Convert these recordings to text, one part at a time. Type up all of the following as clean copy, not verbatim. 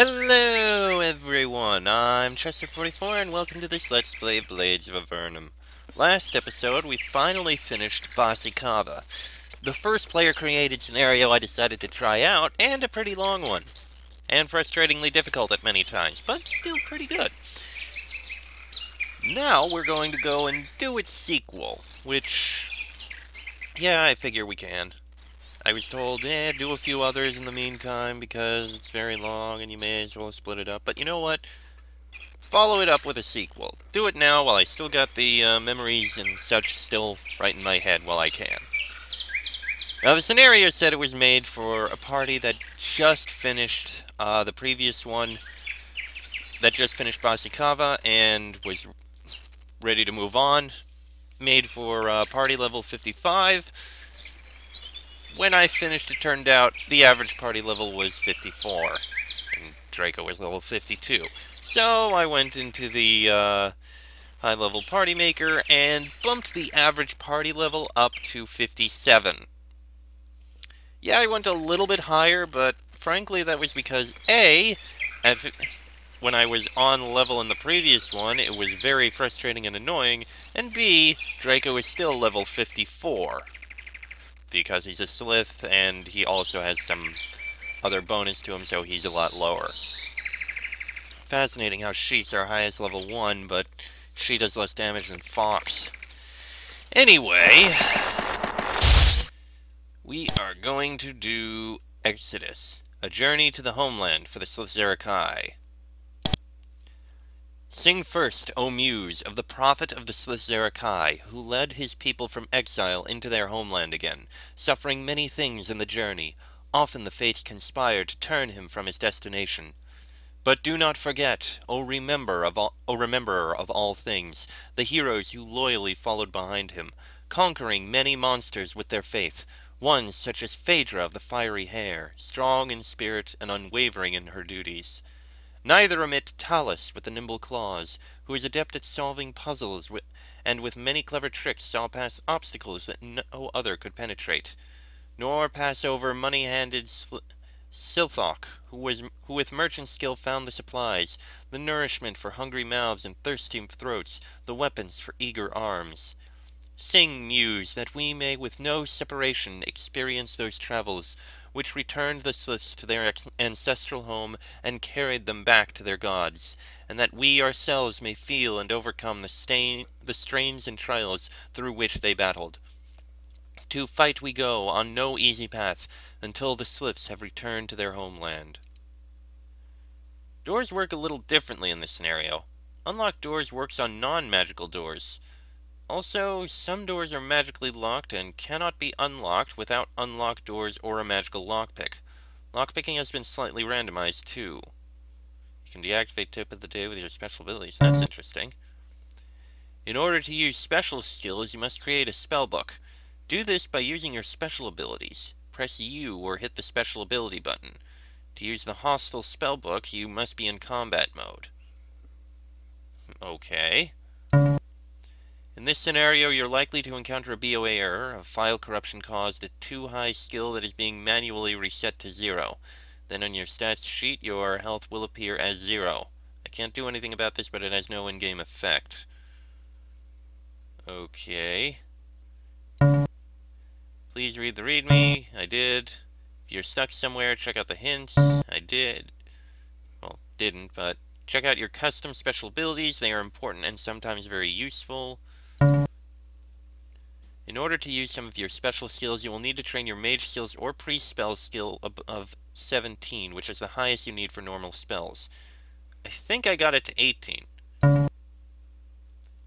Hello everyone, I'm Chester44 and welcome to this Let's Play Blades of Avernum. Last episode we finally finished Bahssikava, the first player created scenario I decided to try out, and a pretty long one. And frustratingly difficult at many times, but still pretty good. Now we're going to go and do its sequel, which, yeah, I figure we can. I was told, do a few others in the meantime because it's very long and you may as well split it up. But you know what? Follow it up with a sequel. Do it now while I still got the memories and such still right in my head while I can. Now, the scenario said it was made for a party that just finished the previous one, that just finished Bahssikava and was ready to move on. Made for party level 55. When I finished, it turned out the average party level was 54, and Draco was level 52. So I went into the high-level party maker and bumped the average party level up to 57. Yeah, I went a little bit higher, but frankly that was because A, when I was on level in the previous one, it was very frustrating and annoying, and B, Draco is still level 54. Because he's a Slith, and he also has some other bonus to him, so he's a lot lower. Fascinating how Sheet's our highest level 1, but she does less damage than Fox. Anyway, we are going to do Exodus, a journey to the homeland for the Slith-Zarakai. Sing first, O Muse, of the prophet of the Slith-Zarakai, who led his people from exile into their homeland again, suffering many things in the journey. Often the fates conspired to turn him from his destination. But do not forget, O Rememberer of all things, the heroes who loyally followed behind him, conquering many monsters with their faith, ones such as Phaedra of the fiery hair, strong in spirit and unwavering in her duties. Neither omit Talus with the nimble claws, who is adept at solving puzzles and with many clever tricks saw past obstacles that no other could penetrate. Nor pass over money-handed Silthok, who with merchant skill found the supplies, the nourishment for hungry mouths and thirsty throats, the weapons for eager arms. Sing, Muse, that we may with no separation experience those travels which returned the Sliths to their ancestral home and carried them back to their gods, and that we ourselves may feel and overcome the strains and trials through which they battled. To fight we go on no easy path until the Sliths have returned to their homeland. Doors work a little differently in this scenario. Unlock doors works on non-magical doors. Also, some doors are magically locked and cannot be unlocked without unlocked doors or a magical lockpick. Lockpicking has been slightly randomized, too. You can deactivate Tip of the Day with your special abilities. That's interesting. In order to use special skills, you must create a spellbook. Do this by using your special abilities. Press U or hit the special ability button. To use the hostile spellbook, you must be in combat mode. Okay. In this scenario, you're likely to encounter a BOA error, a file corruption caused a too high skill that is being manually reset to 0. Then on your stats sheet, your health will appear as 0. I can't do anything about this, but it has no in-game effect. Okay. Please read the README. I did. If you're stuck somewhere, check out the hints. I did. Well, didn't, but check out your custom special abilities. They are important and sometimes very useful. In order to use some of your special skills, you will need to train your mage skills or pre-spell skill of 17, which is the highest you need for normal spells. I think I got it to 18.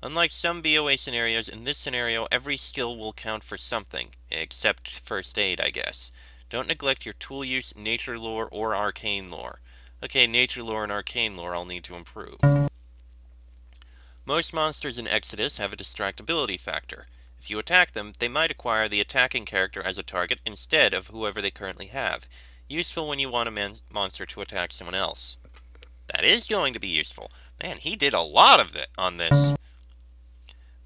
Unlike some BOA scenarios, in this scenario, every skill will count for something, except first aid, I guess. Don't neglect your tool use, nature lore, or arcane lore. Okay, nature lore and arcane lore I'll need to improve. Most monsters in Exodus have a distractibility factor. If you attack them, they might acquire the attacking character as a target instead of whoever they currently have. Useful when you want a monster to attack someone else. That is going to be useful. Man, he did a lot of it on this.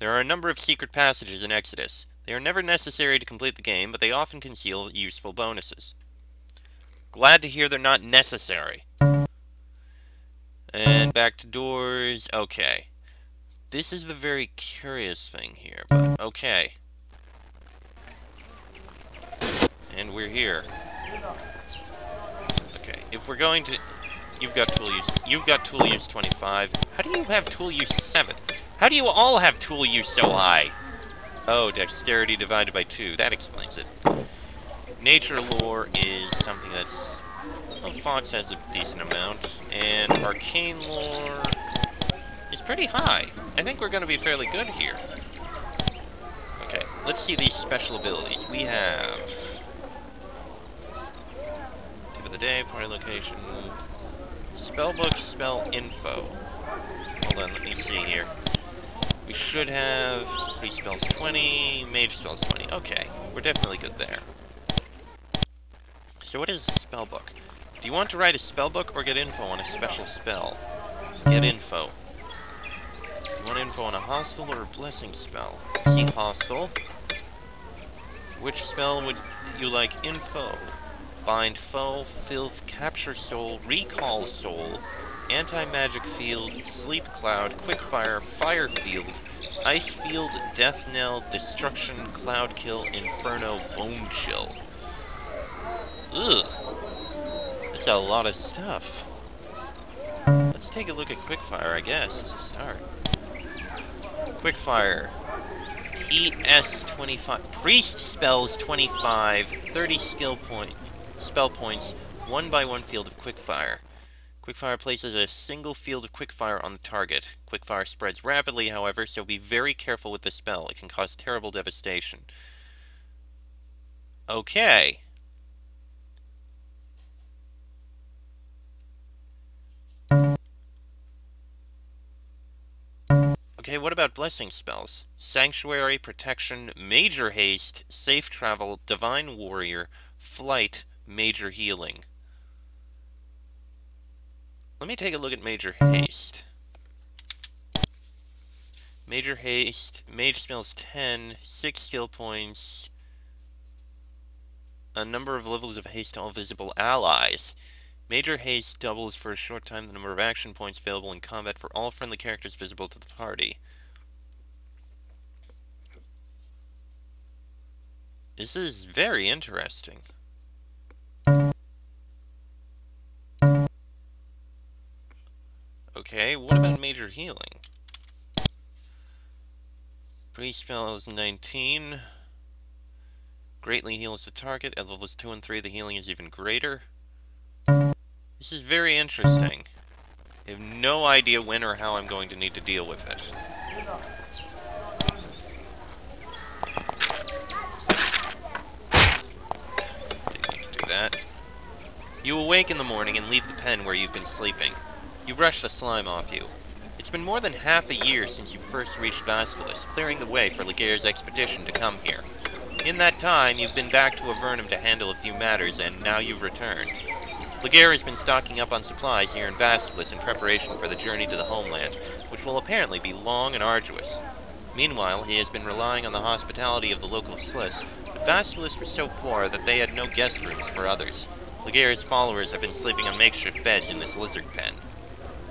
There are a number of secret passages in Exodus. They are never necessary to complete the game, but they often conceal useful bonuses. Glad to hear they're not necessary. And back to doors. Okay. This is the very curious thing here, but okay. And we're here. Okay, if we're going to... You've got tool use 25. How do you have tool use 7? How do you all have tool use so high? Oh, dexterity divided by 2. That explains it. Nature lore is something that's... Well, Fox has a decent amount. And arcane lore is pretty high. I think we're going to be fairly good here. Okay, let's see these special abilities. We have... Tip of the day, party location... Spellbook, spell info. Hold on, let me see here. We should have priest spells 20, mage spells 20. Okay, we're definitely good there. So what is a spellbook? Do you want to write a spellbook or get info on a special spell? Get info. Do you want info on a hostile or a blessing spell? See hostile. For which spell would you like info? Bind foe, filth, capture soul, recall soul, anti-magic field, sleep cloud, quickfire, fire field, ice field, death knell, destruction, cloud kill, inferno, bone chill. Ugh. That's a lot of stuff. Let's take a look at quickfire, I guess, as a start. Quickfire. PS 25. Priest spells 25, 30 spell points, 1 by 1 field of quickfire. Quickfire places a single field of quickfire on the target. Quickfire spreads rapidly, however, so be very careful with the spell. It can cause terrible devastation. Okay. Okay, what about blessing spells? Sanctuary, Protection, Major Haste, Safe Travel, Divine Warrior, Flight, Major Healing. Let me take a look at Major Haste. Major Haste, Mage spells 10, 6 skill points, a number of levels of haste to all visible allies. Major Haste doubles for a short time the number of action points available in combat for all friendly characters visible to the party. This is very interesting. Okay, what about Major Healing? Priest spells 19. Greatly heals the target. At levels 2 and 3, the healing is even greater. This is very interesting. I have no idea when or how I'm going to need to deal with it. Didn't need to do that. You awake in the morning and leave the pen where you've been sleeping. You brush the slime off you. It's been more than half a year since you first reached Vaskilis, clearing the way for Laguerre's expedition to come here. In that time, you've been back to Avernum to handle a few matters, and now you've returned. Laguerre has been stocking up on supplies here in Vaskilis in preparation for the journey to the homeland, which will apparently be long and arduous. Meanwhile, he has been relying on the hospitality of the local Sliss, but Vaskilis was so poor that they had no guest rooms for others. Laguerre's followers have been sleeping on makeshift beds in this lizard pen.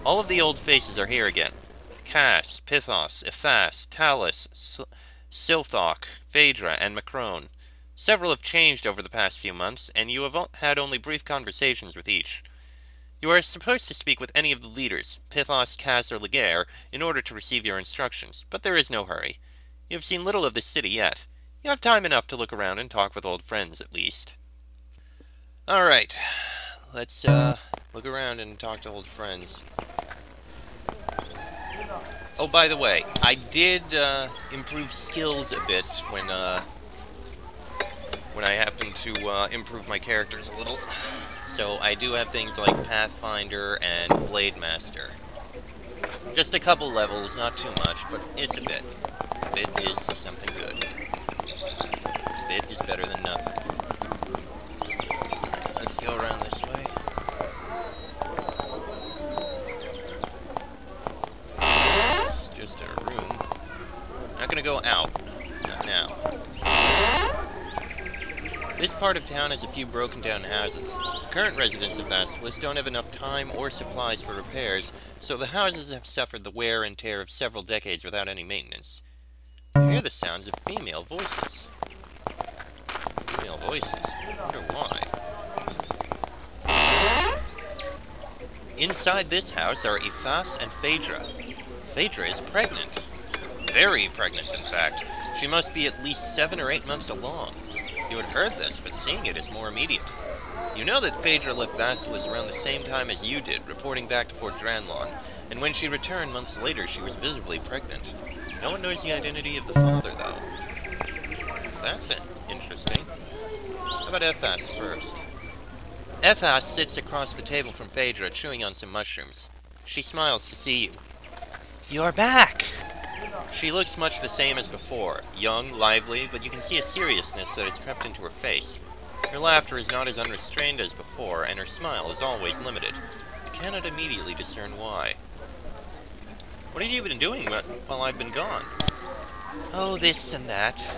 All of the old faces are here again. Cass, Pithos, Ithas, Talus, Silthok, Phaedra, and Macron. Several have changed over the past few months, and you have had only brief conversations with each. You are supposed to speak with any of the leaders, Pithos, Cass, or Laguerre, in order to receive your instructions, but there is no hurry. You have seen little of this city yet. You have time enough to look around and talk with old friends, at least. Alright, let's look around and talk to old friends. Oh, by the way, I did improve skills a bit when I happened to improve my characters a little. So I do have things like Pathfinder and Blade Master. Just a couple levels, not too much, but it's a bit. A bit is something good. A bit is better than nothing. Let's go around this way. It's just a room. I'm not gonna go out. Not now. This part of town has a few broken down houses. Current residents of Vastalis don't have enough time or supplies for repairs, so the houses have suffered the wear and tear of several decades without any maintenance. I hear the sounds of female voices. Female voices? I wonder why. Inside this house are Ithas and Phaedra. Phaedra is pregnant. Very pregnant, in fact. She must be at least 7 or 8 months along. You had heard this, but seeing it is more immediate. You know that Phaedra left Vastalis around the same time as you did, reporting back to Fort Dranlon, and when she returned months later, she was visibly pregnant. No one knows the identity of the father, though. That's interesting. How about Ethas first? Ethas sits across the table from Phaedra, chewing on some mushrooms. She smiles to see you. You're back! She looks much the same as before, young, lively, but you can see a seriousness that has crept into her face. Her laughter is not as unrestrained as before, and her smile is always limited. You cannot immediately discern why. What have you been doing while I've been gone? Oh, this and that.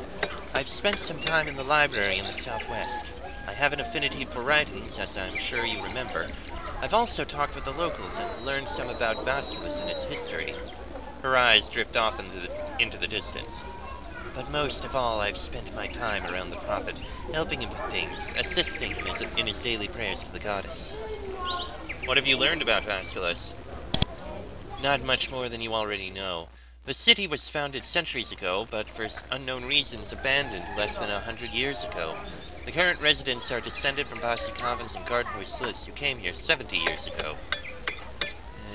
I've spent some time in the library in the southwest. I have an affinity for writings, as I'm sure you remember. I've also talked with the locals and learned some about Vastalis and its history. Her eyes drift off into the distance. But most of all, I've spent my time around the Prophet, helping him with things, assisting him in his daily prayers to the goddess. What have you learned about Vastalis? Not much more than you already know. The city was founded centuries ago, but for unknown reasons abandoned less than 100 years ago. The current residents are descended from Bahssikavans and Gardenboy Slits who came here 70 years ago.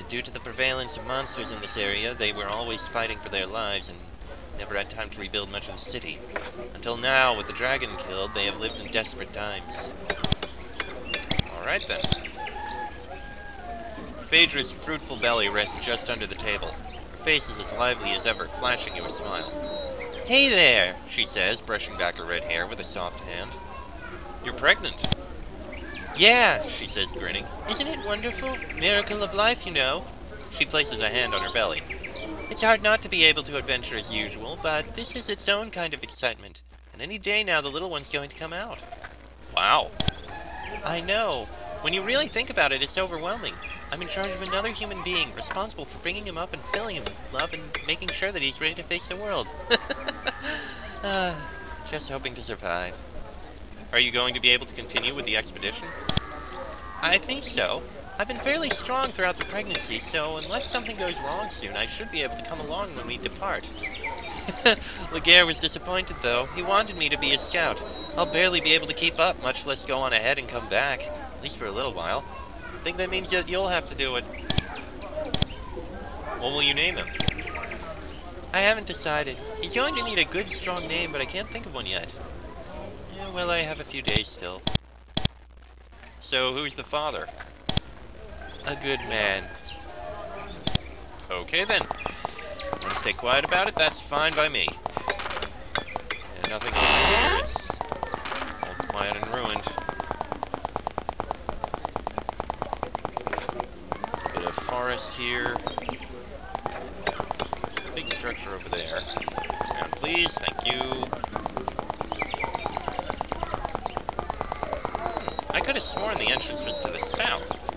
Due to the prevalence of monsters in this area, they were always fighting for their lives and never had time to rebuild much of the city. Until now, with the dragon killed, they have lived in desperate times. Alright then. Phaedra's fruitful belly rests just under the table. Her face is as lively as ever, flashing you a smile. Hey there, she says, brushing back her red hair with a soft hand. You're pregnant. Yeah, she says, grinning. Isn't it wonderful? Miracle of life, you know. She places a hand on her belly. It's hard not to be able to adventure as usual, but this is its own kind of excitement. And any day now the little one's going to come out. Wow. I know. When you really think about it, it's overwhelming. I'm in charge of another human being, responsible for bringing him up and filling him with love and making sure that he's ready to face the world. Just hoping to survive. Are you going to be able to continue with the expedition? I think so. I've been fairly strong throughout the pregnancy, so unless something goes wrong soon, I should be able to come along when we depart. Laguerre was disappointed, though. He wanted me to be a scout. I'll barely be able to keep up, much less go on ahead and come back. At least for a little while. I think that means that you'll have to do it. What will you name him? I haven't decided. He's going to need a good, strong name, but I can't think of one yet. Yeah, well, I have a few days still. So, who's the father? A good man. Okay, then. Want to stay quiet about it? That's fine by me. Yeah, nothing over here. It's all quiet and ruined. A bit of forest here. Big structure over there. Ground, please. Thank you. I could have sworn the entrance was to the south.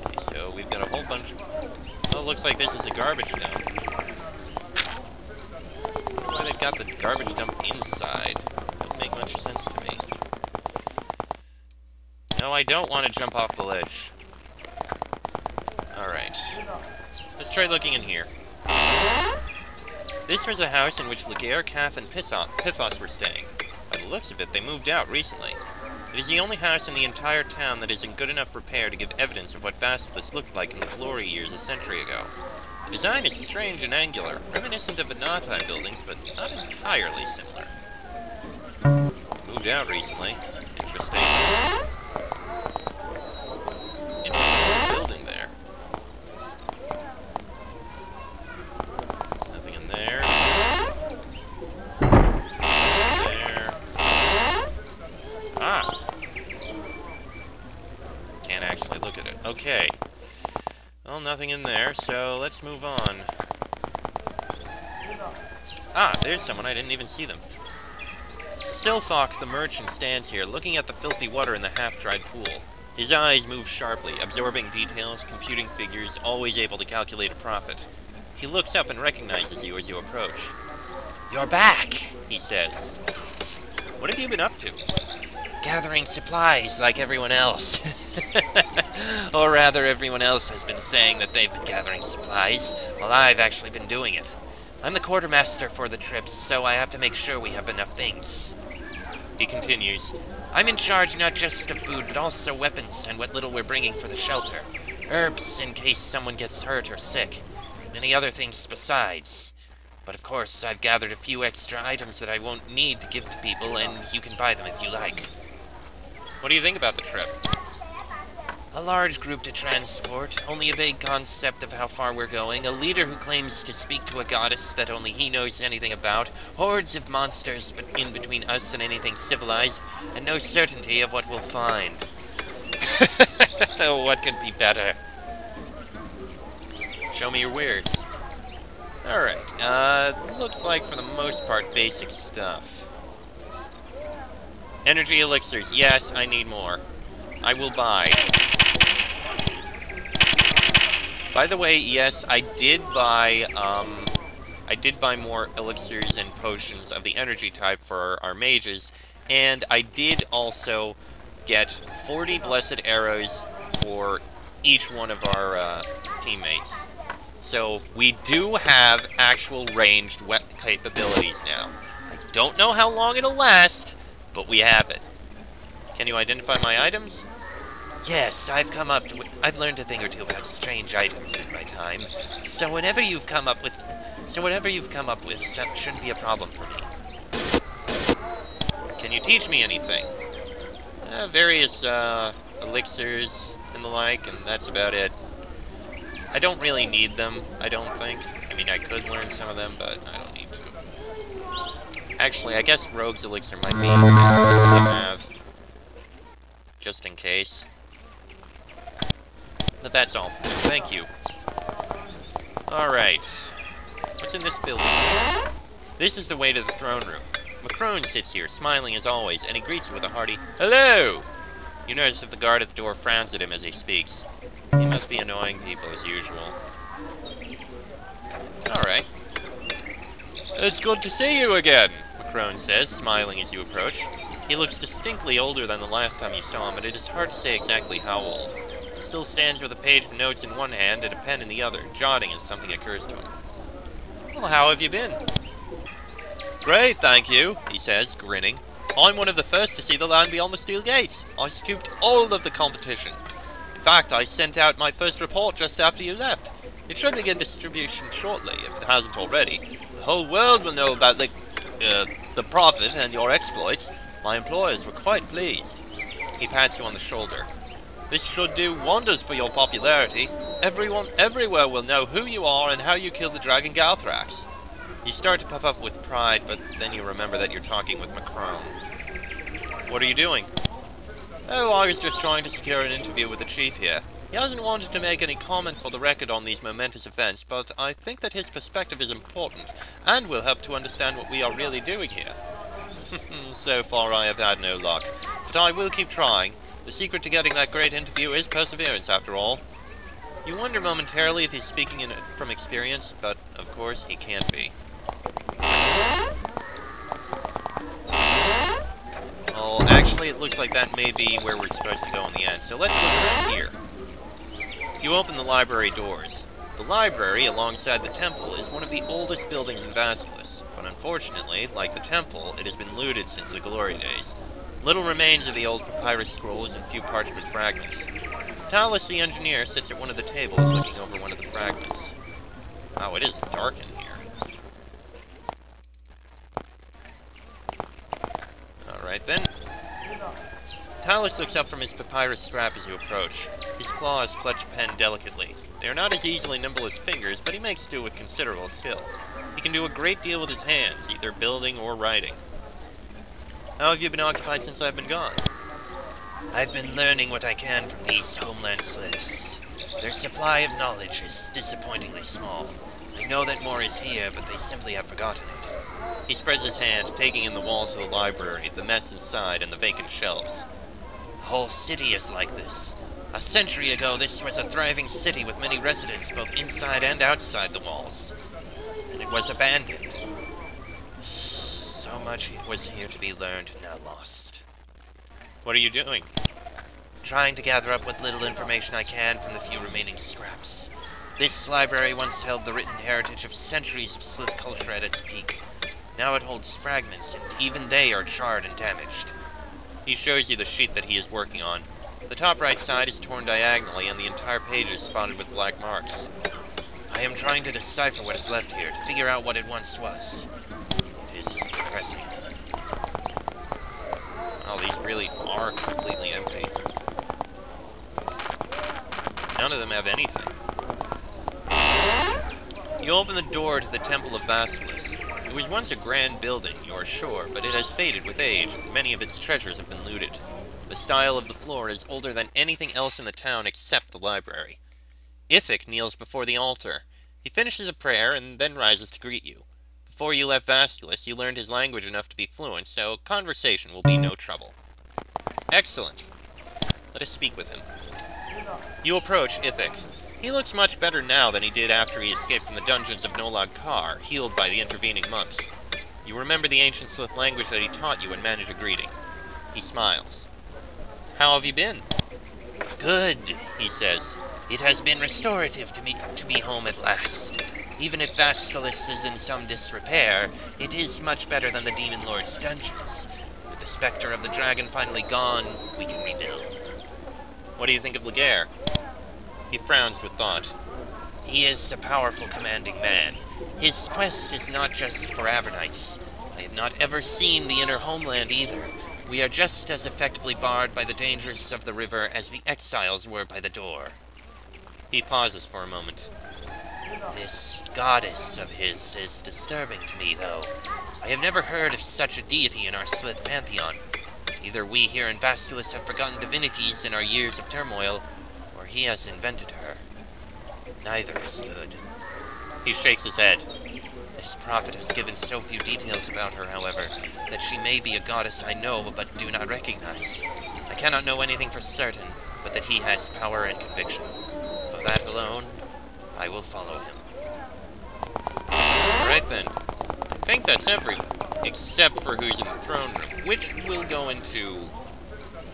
Okay, so we've got a whole bunch of... Well, it looks like this is a garbage dump. I wonder why they've got the garbage dump inside. Doesn't make much sense to me. No, I don't want to jump off the ledge. Alright. Let's try looking in here. This was a house in which Laguerre, Cath, and Pithos were staying. By the looks of it, they moved out recently. It is the only house in the entire town that is in good enough repair to give evidence of what Vastalis looked like in the glory years a century ago. The design is strange and angular, reminiscent of Venati buildings, but not entirely similar. Moved out recently. Interesting. Interesting building there. Nothing in there. There. Ah! Can't actually look at it. Okay. Well, nothing in there, so let's move on. Ah, there's someone. I didn't even see them. Silthok the merchant stands here, looking at the filthy water in the half-dried pool. His eyes move sharply, absorbing details, computing figures, always able to calculate a profit. He looks up and recognizes you as you approach. "You're back," he says. "What have you been up to?" "Gathering supplies like everyone else." Or rather, everyone else has been saying that they've been gathering supplies, while I've actually been doing it. I'm the quartermaster for the trips, so I have to make sure we have enough things. He continues, "I'm in charge not just of food, but also weapons and what little we're bringing for the shelter. Herbs in case someone gets hurt or sick, and many other things besides. But of course, I've gathered a few extra items that I won't need to give to people, and you can buy them if you like." "What do you think about the trip?" "A large group to transport, only a vague concept of how far we're going, a leader who claims to speak to a goddess that only he knows anything about, hordes of monsters in between us and anything civilized, and no certainty of what we'll find." What could be better? Show me your wares. Alright, looks like for the most part basic stuff. Energy elixirs, yes, I need more. I will buy. By the way, yes, I did buy more elixirs and potions of the energy type for our mages, and I did also get 40 blessed arrows for each one of our teammates. So we do have actual ranged capabilities now. I don't know how long it'll last, but we have it. Can you identify my items? Yes, I've learned a thing or two about strange items in my time. So whatever you've come up with shouldn't be a problem for me. Can you teach me anything? Various elixirs and the like, and that's about it. I don't really need them, I don't think. I mean, I could learn some of them, but I don't need to. Actually, I guess Rogue's Elixir might be what I have. Just in case. But that's all. Thank you. Alright. What's in this building? This is the way to the throne room. Macron sits here, smiling as always, and he greets you with a hearty, "Hello!" You notice that the guard at the door frowns at him as he speaks. He must be annoying people as usual. Alright. "It's good to see you again," Macron says, smiling as you approach. He looks distinctly older than the last time you saw him, but it is hard to say exactly how old. He still stands with a page of notes in one hand and a pen in the other, jotting as something occurs to him. "Well, how have you been?" "Great, thank you," he says, grinning. "I'm one of the first to see the land beyond the steel gates. I scooped all of the competition. In fact, I sent out my first report just after you left. It should begin distribution shortly, if it hasn't already. The whole world will know about the profit and your exploits. My employers were quite pleased." He pats you on the shoulder. "This should do wonders for your popularity. Everyone everywhere will know who you are and how you killed the dragon Galthrax." You start to puff up with pride, but then you remember that you're talking with Macron. "What are you doing?" "Oh, I was just trying to secure an interview with the chief here. He hasn't wanted to make any comment for the record on these momentous events, but I think that his perspective is important, and will help to understand what we are really doing here." "So far I have had no luck, but I will keep trying. The secret to getting that great interview is perseverance, after all." You wonder momentarily if he's speaking from experience, but of course he can't be. Well, actually it looks like that may be where we're supposed to go in the end, so let's look around here. You open the library doors. The library, alongside the temple, is one of the oldest buildings in Vastalis, but unfortunately, like the temple, it has been looted since the glory days. Little remains of the old papyrus scrolls and few parchment fragments. Talus the engineer sits at one of the tables looking over one of the fragments. Wow, it is dark in here. Alright then. Talus looks up from his papyrus scrap as you approach. His claws clutch a pen delicately. They are not as easily nimble as fingers, but he makes do with considerable skill. He can do a great deal with his hands, either building or writing. "How have you been occupied since I've been gone?" "I've been learning what I can from these homeland sliths. Their supply of knowledge is disappointingly small. I know that more is here, but they simply have forgotten it." He spreads his hand, taking in the walls of the library, the mess inside, and the vacant shelves. The whole city is like this. A century ago, this was a thriving city with many residents, both inside and outside the walls. Then it was abandoned. So much was here to be learned, now lost. What are you doing? Trying to gather up what little information I can from the few remaining scraps. This library once held the written heritage of centuries of Slith culture at its peak. Now it holds fragments, and even they are charred and damaged. He shows you the sheet that he is working on. The top right side is torn diagonally, and the entire page is spotted with black marks. I am trying to decipher what is left here, to figure out what it once was. It is depressing. Oh, these really are completely empty. None of them have anything. You open the door to the Temple of Basilisk. It was once a grand building, you are sure, but it has faded with age, and many of its treasures have been looted. The style of the floor is older than anything else in the town except the library. Ithic kneels before the altar. He finishes a prayer and then rises to greet you. Before you left Vastulis, you learned his language enough to be fluent, so conversation will be no trouble. Excellent. Let us speak with him. You approach Ithic. He looks much better now than he did after he escaped from the dungeons of Nolag Kar, healed by the intervening months. You remember the ancient Slith language that he taught you and manage a greeting. He smiles. How have you been? Good, he says. It has been restorative to be home at last. Even if Vastulis is in some disrepair, it is much better than the Demon Lord's dungeons. With the specter of the dragon finally gone, we can rebuild. What do you think of Laguerre? He frowns with thought. He is a powerful, commanding man. His quest is not just for Avernites. I have not ever seen the inner homeland either. We are just as effectively barred by the dangers of the river as the exiles were by the door. He pauses for a moment. This goddess of his is disturbing to me, though. I have never heard of such a deity in our Slith pantheon. Either we here in Vastulis have forgotten divinities in our years of turmoil, or he has invented her. Neither is good. He shakes his head. This prophet has given so few details about her, however, that she may be a goddess I know but do not recognize. I cannot know anything for certain, but that he has power and conviction. For that alone, I will follow him. Alright then. I think that's everyone, except for who's in the throne room, which we'll go into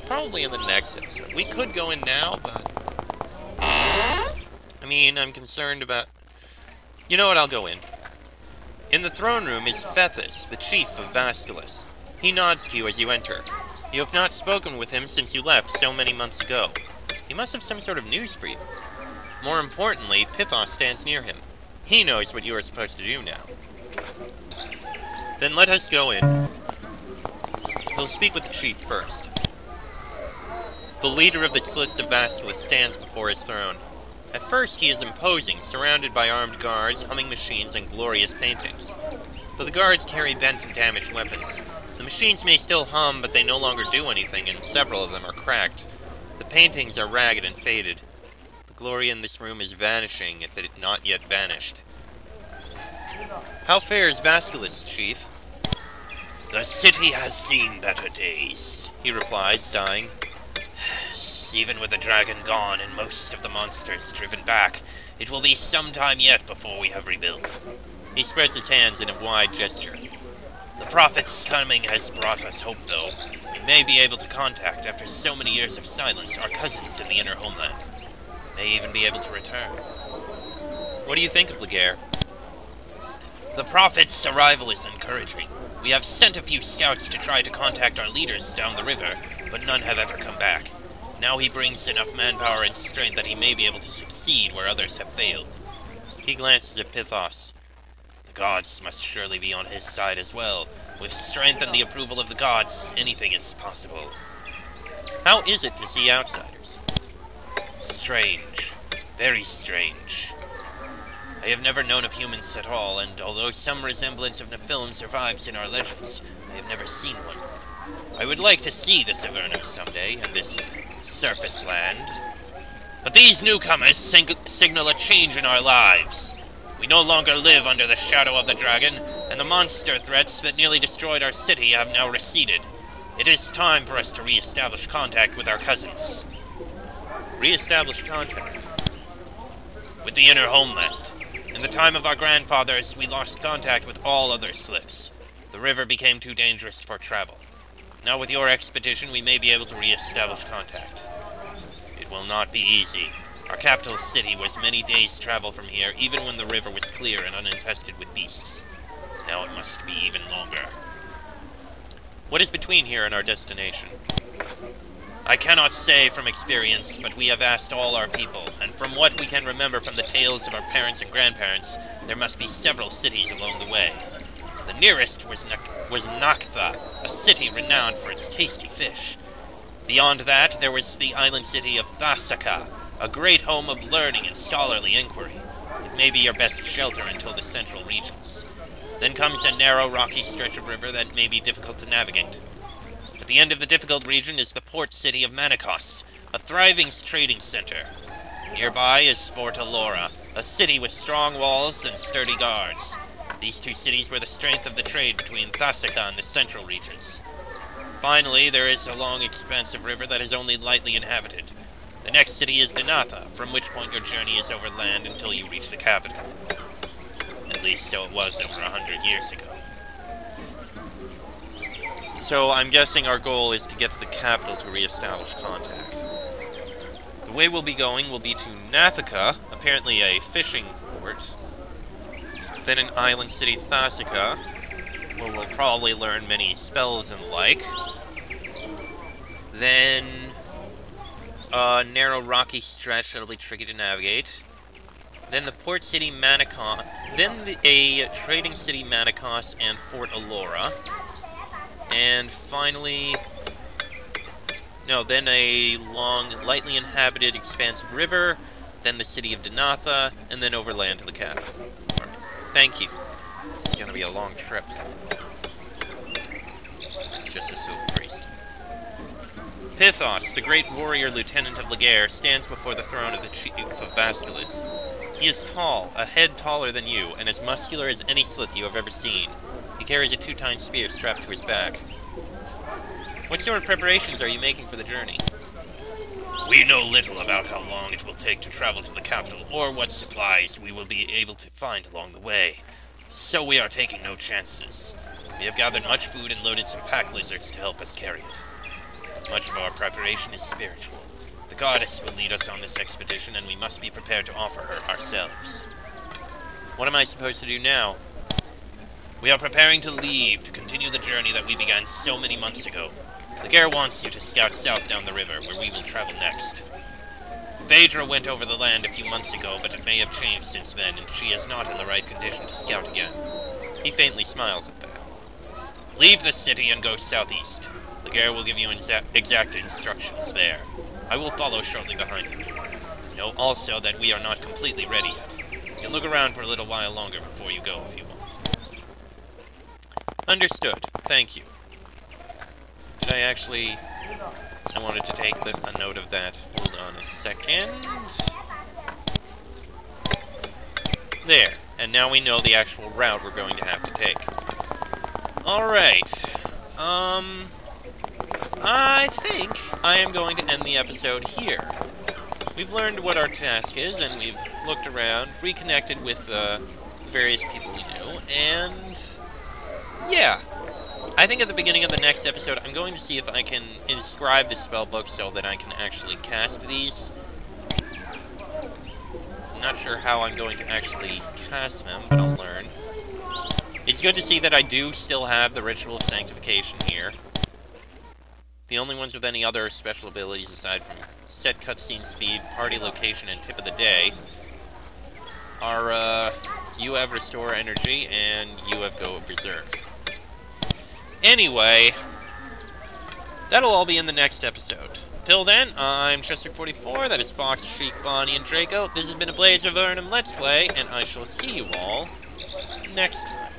probably in the next episode. We could go in now, but I mean, I'm concerned about... You know what, I'll go in. In the throne room is Fethus, the chief of Vastulis. He nods to you as you enter. You have not spoken with him since you left so many months ago. He must have some sort of news for you. More importantly, Pithos stands near him. He knows what you are supposed to do now. Then let us go in. He'll speak with the chief first. The leader of the Sliths of Vastulis stands before his throne. At first he is imposing, surrounded by armed guards, humming machines, and glorious paintings. Though the guards carry bent and damaged weapons, the machines may still hum, but they no longer do anything, and several of them are cracked. The paintings are ragged and faded. The glory in this room is vanishing, if it had not yet vanished. How fares Vastulis, chief? The city has seen better days, he replies, sighing. Even with the dragon gone and most of the monsters driven back, it will be some time yet before we have rebuilt. He spreads his hands in a wide gesture. The prophet's coming has brought us hope, though. We may be able to contact, after so many years of silence, our cousins in the inner homeland. We may even be able to return. What do you think of Laguerre? The prophet's arrival is encouraging. We have sent a few scouts to try to contact our leaders down the river, but none have ever come back. Now he brings enough manpower and strength that he may be able to succeed where others have failed. He glances at Pithos. The gods must surely be on his side as well. With strength and the approval of the gods, anything is possible. How is it to see outsiders? Strange. Very strange. I have never known of humans at all, and although some resemblance of Nephilim survives in our legends, I have never seen one. I would like to see this Avernum someday, and this surface land. But these newcomers signal a change in our lives. We no longer live under the shadow of the dragon, and the monster threats that nearly destroyed our city have now receded. It is time for us to re-establish contact with our cousins. Re-establish contact? With the inner homeland. In the time of our grandfathers, we lost contact with all other sliths. The river became too dangerous for travel. Now with your expedition, we may be able to re-establish contact. It will not be easy. Our capital city was many days' travel from here, even when the river was clear and uninfested with beasts. Now it must be even longer. What is between here and our destination? I cannot say from experience, but we have asked all our people, and from what we can remember from the tales of our parents and grandparents, there must be several cities along the way. The nearest was Naktha, a city renowned for its tasty fish. Beyond that, there was the island city of Bahssikava, a great home of learning and scholarly inquiry. It may be your best shelter until the central regions. Then comes a narrow, rocky stretch of river that may be difficult to navigate. At the end of the difficult region is the port city of Manikos, a thriving trading center. Nearby is Fort Alora, a city with strong walls and sturdy guards. These two cities were the strength of the trade between Bahssikava and the central regions. Finally, there is a long expanse of river that is only lightly inhabited. The next city is Dinatha, from which point your journey is over land until you reach the capital. At least so it was over 100 years ago. So I'm guessing our goal is to get to the capital to re-establish contact. The way we'll be going will be to Nathaka, apparently a fishing port, then an island city, Bahssikava, where we'll probably learn many spells and the like. Then a narrow rocky stretch that'll be tricky to navigate. Then the port city Manikos, then a trading city Manikos and Fort Alora. And finally, then a long, lightly inhabited, expansive river, then the city of Dinatha, and then overland to the capital. Alright, thank you. This is gonna be a long trip. It's just a silk priest. Pithos, the great warrior lieutenant of Laguerre, stands before the throne of the chief of Vasculus. He is tall, a head taller than you, and as muscular as any slith you have ever seen. He carries a 2-tined spear strapped to his back. What sort of preparations are you making for the journey? We know little about how long it will take to travel to the capital, or what supplies we will be able to find along the way. So we are taking no chances. We have gathered much food and loaded some pack lizards to help us carry it. Much of our preparation is spiritual. The goddess will lead us on this expedition, and we must be prepared to offer her ourselves. What am I supposed to do now? We are preparing to leave to continue the journey that we began so many months ago. Laguerre wants you to scout south down the river, where we will travel next. Phaedra went over the land a few months ago, but it may have changed since then, and she is not in the right condition to scout again. He faintly smiles at that. Leave the city and go southeast. Laguerre will give you exact instructions there. I will follow shortly behind you. Know also that we are not completely ready yet. You can look around for a little while longer before you go if you want. Understood. Thank you. Did I actually... I wanted to take a note of that. Hold on a second. There. And now we know the actual route we're going to have to take. Alright. I think I am going to end the episode here. We've learned what our task is, and we've looked around, reconnected with various people we knew, and... yeah. I think at the beginning of the next episode, I'm going to see if I can inscribe the spellbook so that I can actually cast these. I'm not sure how I'm going to actually cast them, but I'll learn. It's good to see that I do still have the Ritual of Sanctification here. The only ones with any other special abilities aside from set cutscene speed, party location, and tip of the day are, you have Restore Energy, and you have Go Berserk. Anyway, that'll all be in the next episode. Till then, I'm Chester44, that is Fox, Sheik, Bonnie, and Draco. This has been a Blades of Avernum Let's Play, and I shall see you all next time.